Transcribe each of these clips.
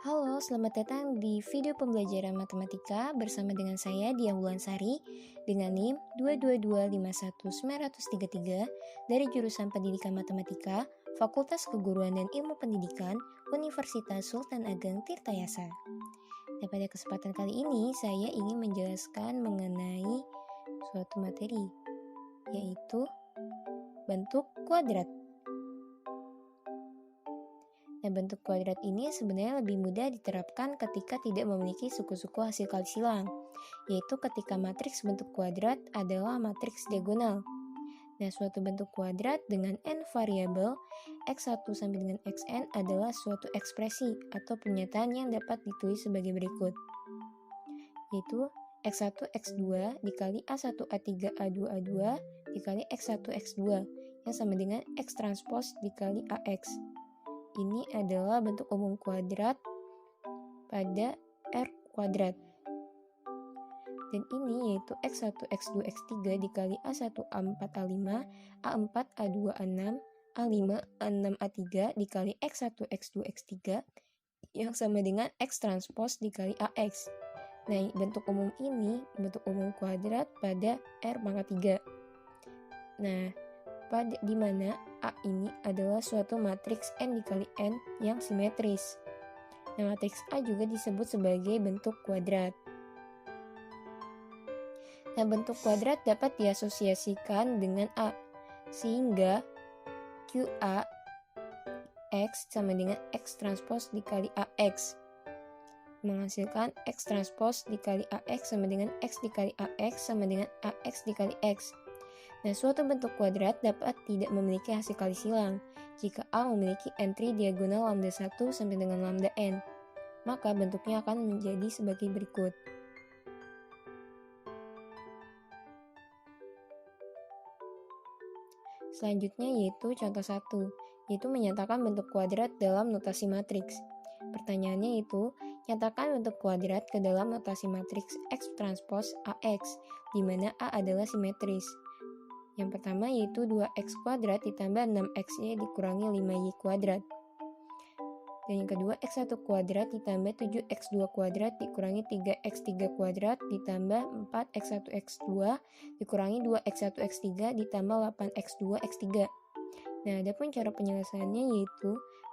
Halo, selamat datang di video pembelajaran matematika bersama dengan saya Diah Wulansari dengan NIM 2225193 dari jurusan Pendidikan Matematika, Fakultas Keguruan dan Ilmu Pendidikan, Universitas Sultan Ageng Tirtayasa. Dan pada kesempatan kali ini saya ingin menjelaskan mengenai suatu materi, yaitu bentuk kuadrat. Nah, bentuk kuadrat ini sebenarnya lebih mudah diterapkan ketika tidak memiliki suku-suku hasil kali silang, yaitu ketika matriks bentuk kuadrat adalah matriks diagonal. Nah, suatu bentuk kuadrat dengan n variabel, x1 sampai dengan xn adalah suatu ekspresi atau pernyataan yang dapat ditulis sebagai berikut, yaitu x1 x2 dikali a1 a3 a2 a2 dikali x1 x2 yang sama dengan x transpose dikali ax. Ini adalah bentuk umum kuadrat pada R kuadrat. Dan ini yaitu X1, X2, X3 dikali A1, A4, A5, A4, A2, A6, A5, A6, A3 dikali X1, X2, X3 yang sama dengan X transpose dikali AX. Nah, bentuk umum ini bentuk umum kuadrat pada R pangkat 3. Nah, di mana A ini adalah suatu matriks n dikali n yang simetris. Nah, matriks A juga disebut sebagai bentuk kuadrat. Nah, bentuk kuadrat dapat diasosiasikan dengan A, sehingga QA X sama dengan X transpose dikali AX, menghasilkan X transpose dikali AX sama dengan X dikali AX sama dengan AX dikali X. Nah, suatu bentuk kuadrat dapat tidak memiliki hasil kali silang jika A memiliki entry diagonal lambda 1 sampai dengan lambda n. Maka bentuknya akan menjadi sebagai berikut. Selanjutnya yaitu contoh 1, yaitu menyatakan bentuk kuadrat dalam notasi matriks. Pertanyaannya yaitu, nyatakan bentuk kuadrat ke dalam notasi matriks X transpose AX, di mana A adalah simetris. Yang pertama yaitu 2x kuadrat ditambah 6xy dikurangi 5y kuadrat. Dan yang kedua x1 kuadrat ditambah 7x2 kuadrat dikurangi 3x3 kuadrat ditambah 4x1x2 dikurangi 2x1x3 ditambah 8x2x3. Nah, adapun cara penyelesaiannya yaitu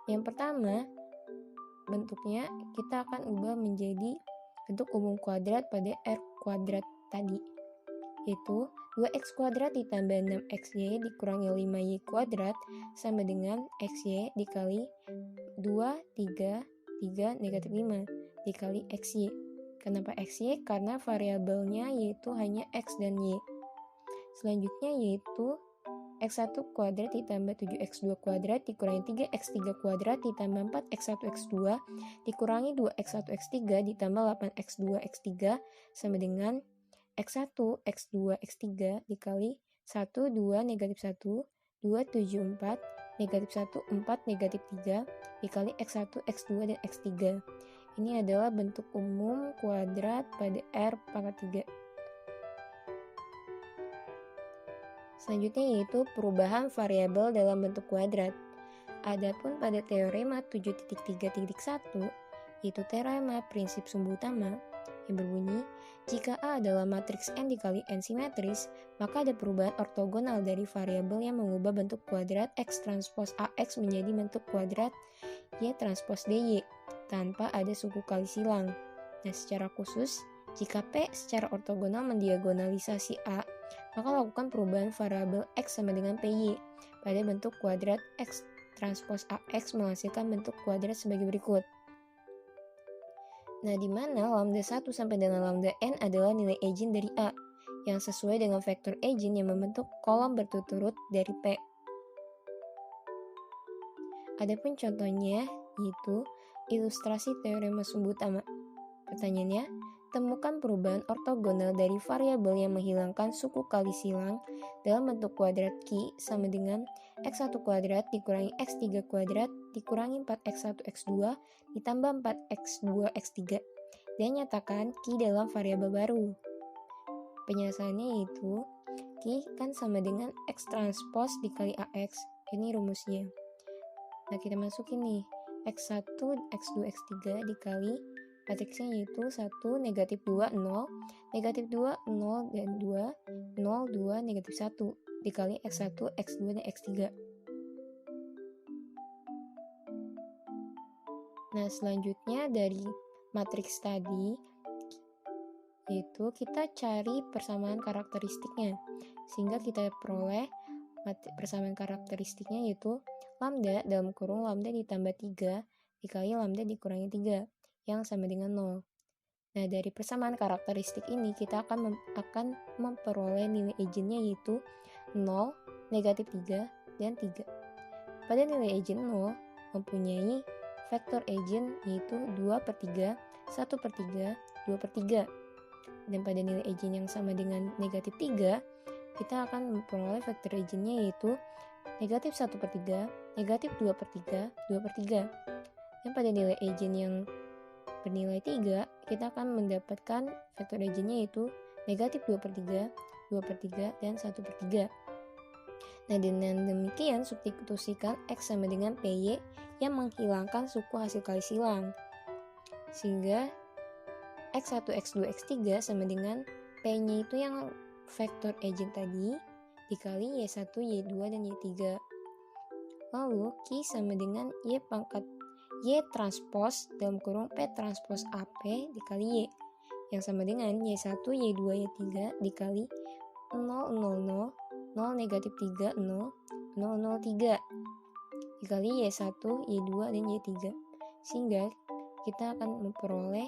yang pertama, bentuknya kita akan ubah menjadi bentuk umum kuadrat pada R kuadrat tadi, yaitu 2x kuadrat ditambah 6xy dikurangi 5y kuadrat sama dengan xy dikali 2, 3, 3 negatif 5 dikali xy. Kenapa xy? Karena variabelnya yaitu hanya x dan y. Selanjutnya yaitu x1 kuadrat ditambah 7x2 kuadrat dikurangi 3x3 kuadrat ditambah 4x1x2 dikurangi 2x1x3 ditambah 8x2x3 sama dengan x1, x2, x3 dikali 1, 2, negatif 1, 2, 7, 4, negatif 1, 4, negatif 3 dikali x1, x2, dan x3. Ini adalah bentuk umum kuadrat pada R pangkat 3. Selanjutnya yaitu perubahan variabel dalam bentuk kuadrat. Adapun pada teorema 7.3.1 yaitu teorema prinsip sumbu utama yang berbunyi, jika A adalah matriks n dikali n simetris, maka ada perubahan ortogonal dari variabel yang mengubah bentuk kuadrat X transpose AX menjadi bentuk kuadrat Y transpose DY tanpa ada suku kali silang. Nah, secara khusus, jika P secara ortogonal mendiagonalisasi A, maka lakukan perubahan variabel X sama dengan PY pada bentuk kuadrat X transpose AX menghasilkan bentuk kuadrat sebagai berikut. Nah, di mana lambda 1 sampai dengan lambda n adalah nilai eigen dari A, yang sesuai dengan vektor eigen yang membentuk kolom berturut-turut dari P. Adapun contohnya yaitu ilustrasi teorema sumbu utama. Pertanyaannya, temukan perubahan ortogonal dari variabel yang menghilangkan suku kali silang dalam bentuk kuadrat Q sama dengan x1 kuadrat dikurangi x3 kuadrat dikurangi 4x1 x2 ditambah 4x2 x3 dan nyatakan Q dalam variabel baru. Penyelesaiannya yaitu Q kan sama dengan x transpose dikali AX. Ini rumusnya. Nah, kita masukin nih. X1, X2, X3 dikali matriksnya yaitu 1, negatif 2, 0, negatif 2, 0, dan 2, 0, 2, negatif 1 dikali X1, X2, dan X3. Nah, selanjutnya dari matriks tadi, yaitu kita cari persamaan karakteristiknya. Sehingga kita peroleh persamaan karakteristiknya yaitu lambda dalam kurung lambda ditambah 3 dikali lambda dikurangi 3 yang sama dengan 0. Nah, dari persamaan karakteristik ini kita akan memperoleh nilai eigennya yaitu 0, negatif 3, dan 3. Pada nilai eigen 0 mempunyai vektor eigen yaitu 2/3, 1/3, 2/3. Dan pada nilai eigen yang sama dengan negatif 3, kita akan memperoleh vektor eigennya yaitu negatif 1/3, negatif 2/3, 2/3. Dan pada nilai eigen yang bernilai 3, kita akan mendapatkan vektor eigennya yaitu negatif 2/3, 2/3, dan 1/3. Nah, dengan demikian substitusikan X sama dengan PY yang menghilangkan suku hasil kali silang. Sehingga X1, X2, X3 sama dengan P-nya itu yang vektor eigen tadi dikali Y1, Y2, dan Y3. Lalu Q sama dengan Y pangkat Y transpos dalam kurung P transpos AP dikali Y yang sama dengan Y1, Y2, Y3 dikali 0, 0, 0, 0, negatif 3, 0, 0, 0, 3 dikali Y1, Y2, dan Y3. Sehingga kita akan memperoleh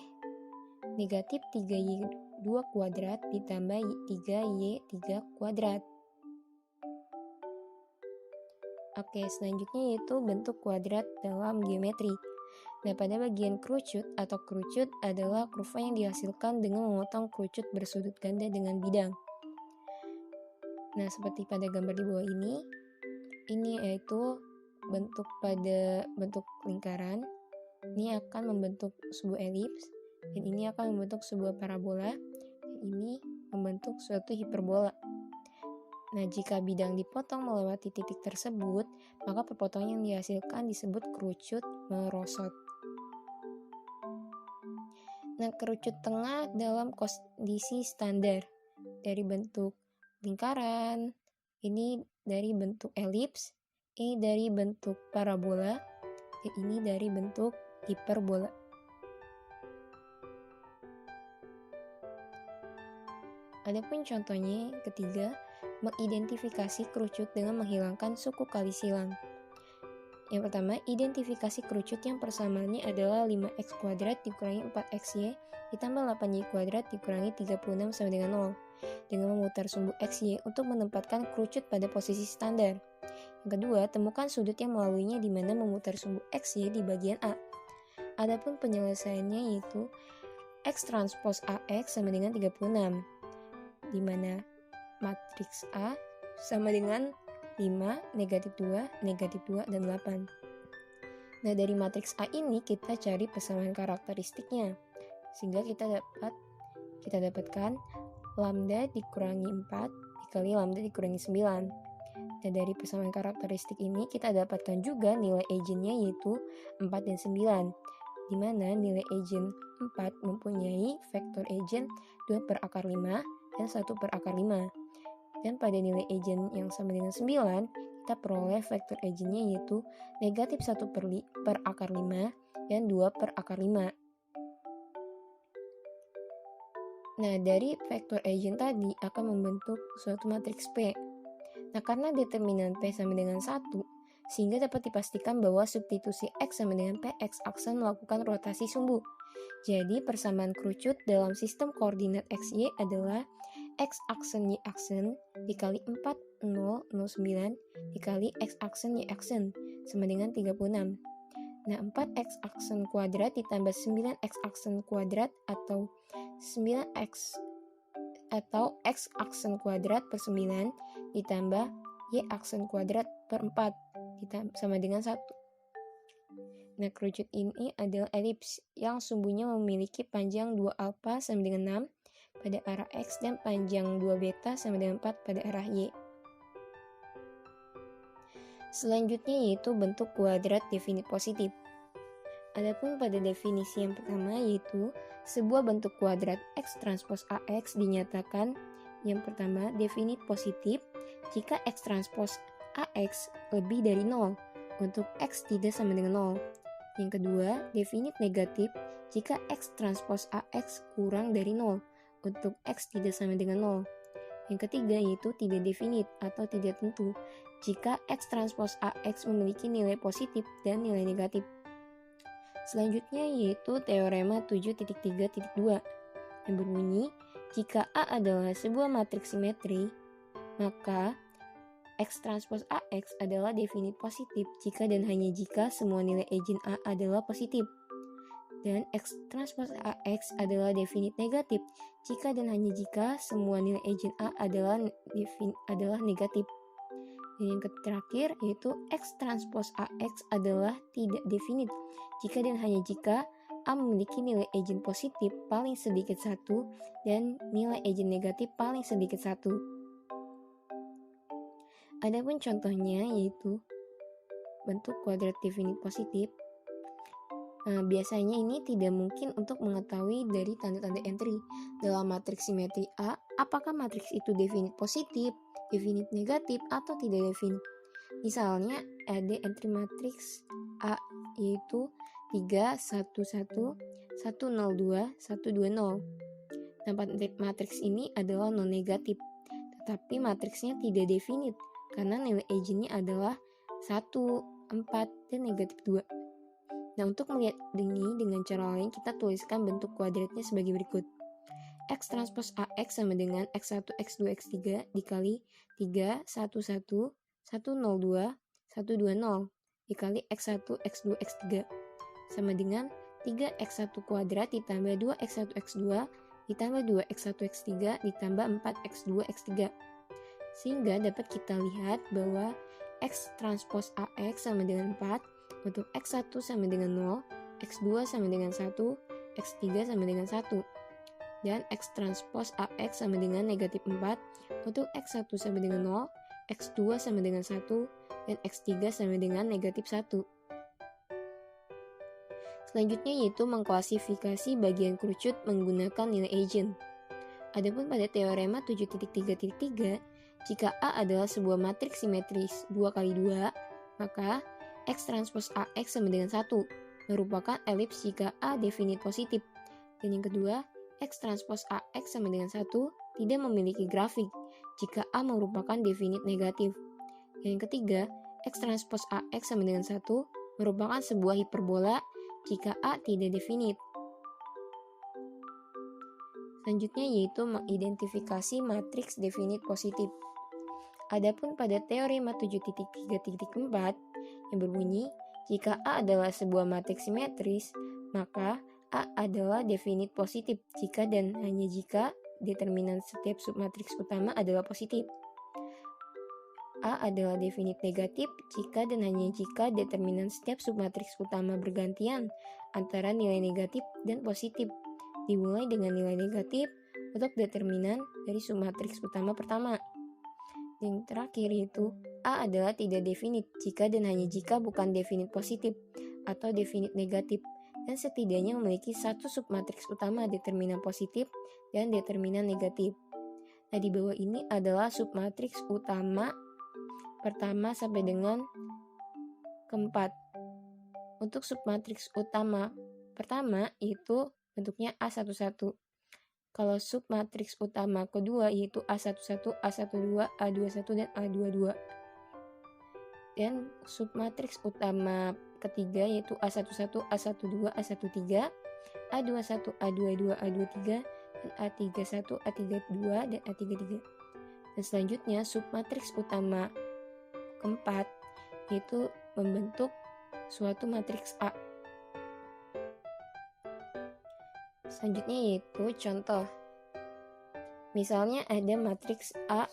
negatif 3Y2 kuadrat ditambah 3Y3 kuadrat. Oke, selanjutnya yaitu bentuk kuadrat dalam geometri. Nah, pada bagian kerucut atau kerucut adalah kurva yang dihasilkan dengan memotong kerucut bersudut ganda dengan bidang. Nah, seperti pada gambar di bawah ini yaitu bentuk pada bentuk lingkaran. Ini akan membentuk sebuah elips, dan ini akan membentuk sebuah parabola, dan ini membentuk suatu hiperbola. Nah, jika bidang dipotong melewati titik tersebut, maka perpotongan yang dihasilkan disebut kerucut merosot. Nah, kerucut tengah dalam kondisi standar dari bentuk lingkaran, ini dari bentuk elips, ini dari bentuk parabola, dan ini dari bentuk hiperbola. Adapun contohnya ketiga, mengidentifikasi kerucut dengan menghilangkan suku kali silang. Yang pertama, identifikasi kerucut yang persamaannya adalah 5x kuadrat dikurangi 4xy ditambah 8y kuadrat dikurangi 36 sama dengan 0 dengan memutar sumbu xy untuk menempatkan kerucut pada posisi standar. Yang kedua, temukan sudut yang melaluinya di mana memutar sumbu xy di bagian A. Adapun penyelesaiannya yaitu X transpos AX sama dengan 36, di mana matriks A sama dengan 5, negatif 2, negatif 2, dan 8. Nah, dari matriks A ini kita cari persamaan karakteristiknya. Sehingga kita dapatkan lambda dikurangi 4 dikali lambda dikurangi 9. Nah, dari persamaan karakteristik ini kita dapatkan juga nilai eigennya yaitu 4 dan 9. Di mana nilai eigen 4 mempunyai vektor eigen 2/5 dan 1/5. Dan pada nilai eigen yang sama dengan 9, kita peroleh vektor eigennya yaitu negatif 1/5 dan 2/5. Nah, dari vektor eigen tadi akan membentuk suatu matriks P. Nah, karena determinan P sama dengan 1, sehingga dapat dipastikan bahwa substitusi X sama dengan PX akan melakukan rotasi sumbu. Jadi, persamaan kerucut dalam sistem koordinat XY adalah X aksen Y aksen dikali 4, 0, 0, 9 dikali X aksen Y aksen sama dengan 36. Nah, 4X aksen kuadrat ditambah 9X aksen kuadrat atau 9X atau X aksen kuadrat per 9 ditambah Y aksen kuadrat per 4 sama dengan 1. Nah, kerucut ini adalah elips yang sumbunya memiliki panjang 2 alfa sama dengan 6 pada arah X dan panjang 2 beta sama dengan 4 pada arah Y. Selanjutnya yaitu bentuk kuadrat definit positif. Adapun pada definisi yang pertama yaitu sebuah bentuk kuadrat X transpos AX dinyatakan yang pertama definit positif jika X transpos AX lebih dari 0 untuk X tidak sama dengan 0. Yang kedua, definit negatif jika X transpos AX kurang dari 0 untuk X tidak sama dengan 0. Yang ketiga yaitu tidak definit atau tidak tentu jika X transpos AX memiliki nilai positif dan nilai negatif. Selanjutnya yaitu teorema 7.3.2 yang berbunyi, jika A adalah sebuah matriks simetri, maka X transpos AX adalah definit positif jika dan hanya jika semua nilai eigen A adalah positif. Dan X transpos AX adalah definit negatif jika dan hanya jika semua nilai eigen A adalah negatif. Dan yang terakhir yaitu X transpos AX adalah tidak definit jika dan hanya jika A memiliki nilai eigen positif paling sedikit 1 dan nilai eigen negatif paling sedikit 1. Adapun contohnya yaitu bentuk kuadrat definit positif. Biasanya ini tidak mungkin untuk mengetahui dari tanda-tanda entry dalam matriks simetri A apakah matriks itu definit positif, definit negatif, atau tidak definit. Misalnya ada entry matriks A yaitu 3, 1, 1, 1, 0, 2, 1, 2, 0. Nah, matriks ini adalah non-negatif, tetapi matriksnya tidak definit karena nilai eigennya adalah 1, 4, dan negatif 2. Nah, untuk melihat ini dengan cara lain, kita tuliskan bentuk kuadratnya sebagai berikut. X transpos AX sama dengan X1, X2, X3 dikali 3, 1, 1, 1, 0, 2, 1, 2, 0 dikali X1, X2, X3 sama dengan 3x1 kuadrat ditambah 2x1, X2 ditambah 2x1, X3 ditambah 4x2, X3. Sehingga dapat kita lihat bahwa X transpos AX sama dengan 4, untuk X1 sama dengan 0, X2 sama dengan 1, X3 sama dengan 1. Dan X transpos AX sama dengan negatif 4, untuk X1 sama dengan 0, X2 sama dengan 1, dan X3 sama dengan negatif 1. Selanjutnya yaitu mengklasifikasi bagian kerucut menggunakan nilai eigen. Adapun pada teorema 7.3.3, jika A adalah sebuah matriks simetris 2 kali 2, maka X transpos AX sama dengan 1, merupakan elips jika A definit positif. Dan yang kedua, X transpos AX sama dengan 1, tidak memiliki grafik jika A merupakan definit negatif. Dan yang ketiga, X transpos AX sama dengan 1, merupakan sebuah hiperbola jika A tidak definit. Selanjutnya yaitu mengidentifikasi matriks definit positif. Adapun pada teorema 7.3.4 yang berbunyi, jika A adalah sebuah matriks simetris, maka A adalah definit positif jika dan hanya jika determinan setiap submatriks utama adalah positif. A adalah definit negatif jika dan hanya jika determinan setiap submatriks utama bergantian antara nilai negatif dan positif, dimulai dengan nilai negatif untuk determinan dari submatriks utama pertama. Yang terakhir yaitu A adalah tidak definit jika dan hanya jika bukan definit positif atau definit negatif dan setidaknya memiliki satu submatriks utama determinan positif dan determinan negatif. Nah, di bawah ini adalah submatriks utama pertama sampai dengan keempat. Untuk submatriks utama pertama itu bentuknya A11. Kalau submatriks utama kedua yaitu A11, A12, A21, dan A22. Dan submatriks utama ketiga yaitu A11, A12, A13, A21, A22, A23, dan A31, A32, dan A33. Dan selanjutnya submatriks utama keempat yaitu membentuk suatu matriks A. Selanjutnya yaitu contoh. Misalnya ada matriks A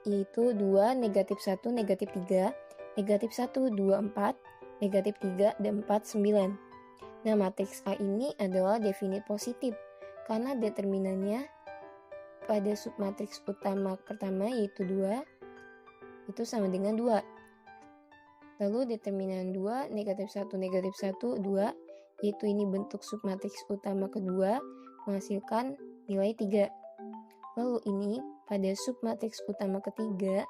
yaitu 2, negatif 1, negatif 3, negatif 1, 2, 4, negatif 3, dan 4, 9. Nah, matriks A ini adalah definit positif karena determinannya pada submatriks utama pertama yaitu 2 itu sama dengan 2. Lalu determinan 2, negatif 1, negatif 1, 2 yaitu ini bentuk submatriks utama kedua, menghasilkan nilai 3. Lalu ini pada submatriks utama ketiga,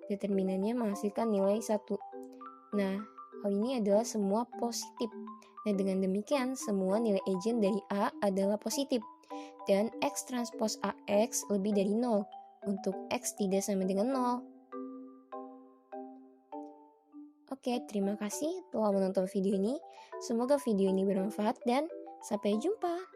determinannya menghasilkan nilai 1. Nah, hal ini adalah semua positif. Nah, dengan demikian, semua nilai eigen dari A adalah positif. Dan X transpos AX lebih dari 0. Untuk X tidak sama dengan 0. Oke, terima kasih telah menonton video ini. Semoga video ini bermanfaat dan sampai jumpa.